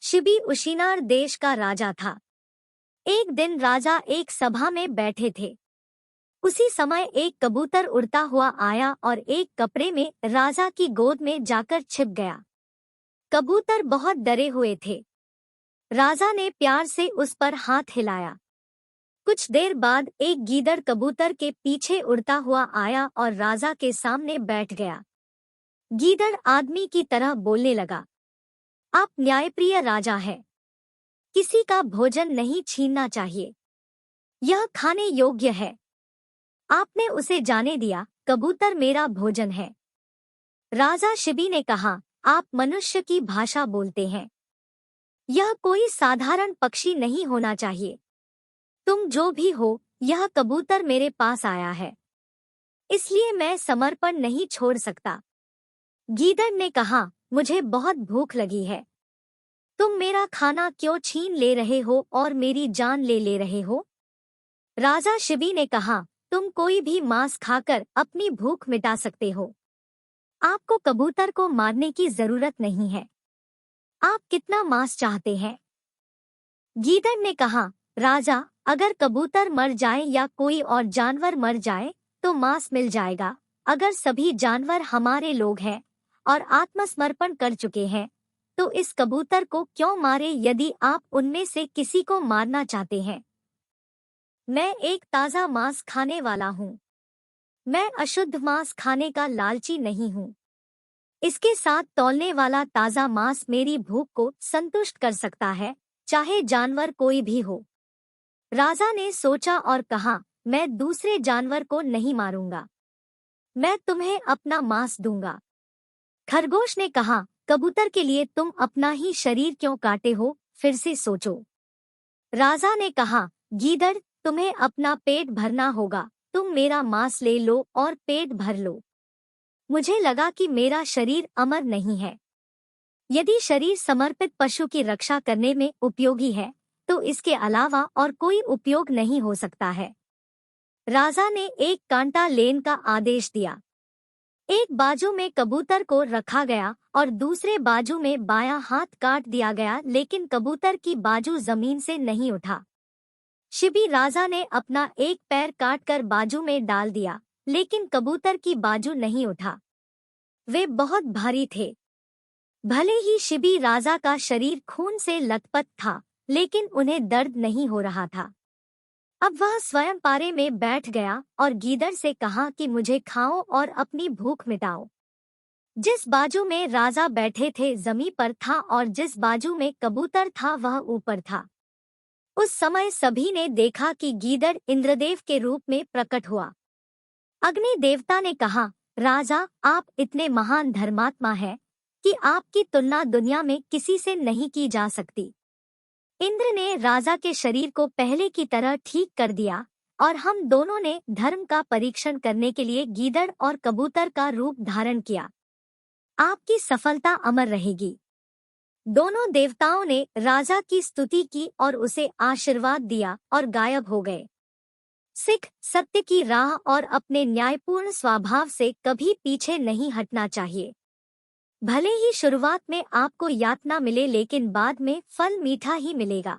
शिबी उशीनार देश का राजा था। एक दिन राजा एक सभा में बैठे थे। उसी समय एक कबूतर उड़ता हुआ आया और एक कपड़े में राजा की गोद में जाकर छिप गया। कबूतर बहुत डरे हुए थे। राजा ने प्यार से उस पर हाथ हिलाया। कुछ देर बाद एक गीदड़ कबूतर के पीछे उड़ता हुआ आया और राजा के सामने बैठ गया। गीदड़ आदमी की तरह बोलने लगा, आप न्यायप्रिय राजा हैं। किसी का भोजन नहीं छीनना चाहिए। यह खाने योग्य है। आपने उसे जाने दिया। कबूतर मेरा भोजन है। राजा शिबी ने कहा, आप मनुष्य की भाषा बोलते हैं। यह कोई साधारण पक्षी नहीं होना चाहिए। तुम जो भी हो, यह कबूतर मेरे पास आया है, इसलिए मैं समर्पण नहीं छोड़ सकता। गीदड़ ने कहा, मुझे बहुत भूख लगी है। तुम मेरा खाना क्यों छीन ले रहे हो और मेरी जान ले रहे हो? राजा शिबी ने कहा, तुम कोई भी मांस खाकर अपनी भूख मिटा सकते हो। आपको कबूतर को मारने की जरूरत नहीं है। आप कितना मांस चाहते हैं? गीदड़ ने कहा, राजा, अगर कबूतर मर जाए या कोई और जानवर मर जाए तो मांस मिल जाएगा। अगर सभी जानवर हमारे लोग हैं और आत्मसमर्पण कर चुके हैं तो इस कबूतर को क्यों मारे यदि आप उनमें से किसी को मारना चाहते हैं? मैं एक ताज़ा मांस खाने वाला हूँ। मैं अशुद्ध मांस खाने का लालची नहीं हूँ। इसके साथ तौलने वाला ताज़ा मांस मेरी भूख को संतुष्ट कर सकता है, चाहे जानवर कोई भी हो। राजा ने सोचा और कहा, मैं दूसरे जानवर को नहीं मारूंगा। मैं तुम्हें अपना मांस दूंगा। खरगोश ने कहा, कबूतर के लिए तुम अपना ही शरीर क्यों काटे हो? फिर से सोचो। राजा ने कहा, गीदड़, तुम्हें अपना पेट भरना होगा। तुम मेरा मांस ले लो और पेट भर लो। मुझे लगा कि मेरा शरीर अमर नहीं है। यदि शरीर समर्पित पशु की रक्षा करने में उपयोगी है तो इसके अलावा और कोई उपयोग नहीं हो सकता है। राजा ने एक कांटा लेन का आदेश दिया। एक बाजू में कबूतर को रखा गया और दूसरे बाजू में बायां हाथ काट दिया गया, लेकिन कबूतर की बाजू जमीन से नहीं उठा। शिबी राजा ने अपना एक पैर काटकर बाजू में डाल दिया, लेकिन कबूतर की बाजू नहीं उठा। वे बहुत भारी थे। भले ही शिबी राजा का शरीर खून से लथपथ था, लेकिन उन्हें दर्द नहीं हो रहा था। अब वह स्वयं पारे में बैठ गया और गीदड़ से कहा कि मुझे खाओ और अपनी भूख मिटाओ। जिस बाजू में राजा बैठे थे जमीन पर था और जिस बाजू में कबूतर था वह ऊपर था। उस समय सभी ने देखा कि गीदड़ इंद्रदेव के रूप में प्रकट हुआ। अग्नि देवता ने कहा, राजा, आप इतने महान धर्मात्मा हैं कि आपकी तुलना दुनिया में किसी से नहीं की जा सकती। इंद्र ने राजा के शरीर को पहले की तरह ठीक कर दिया और हम दोनों ने धर्म का परीक्षण करने के लिए गीदड़ और कबूतर का रूप धारण किया। आपकी सफलता अमर रहेगी। दोनों देवताओं ने राजा की स्तुति की और उसे आशीर्वाद दिया और गायब हो गए। सिख सत्य की राह और अपने न्यायपूर्ण स्वभाव से कभी पीछे नहीं हटना चाहिए। भले ही शुरुआत में आपको यातना मिले, लेकिन बाद में फल मीठा ही मिलेगा।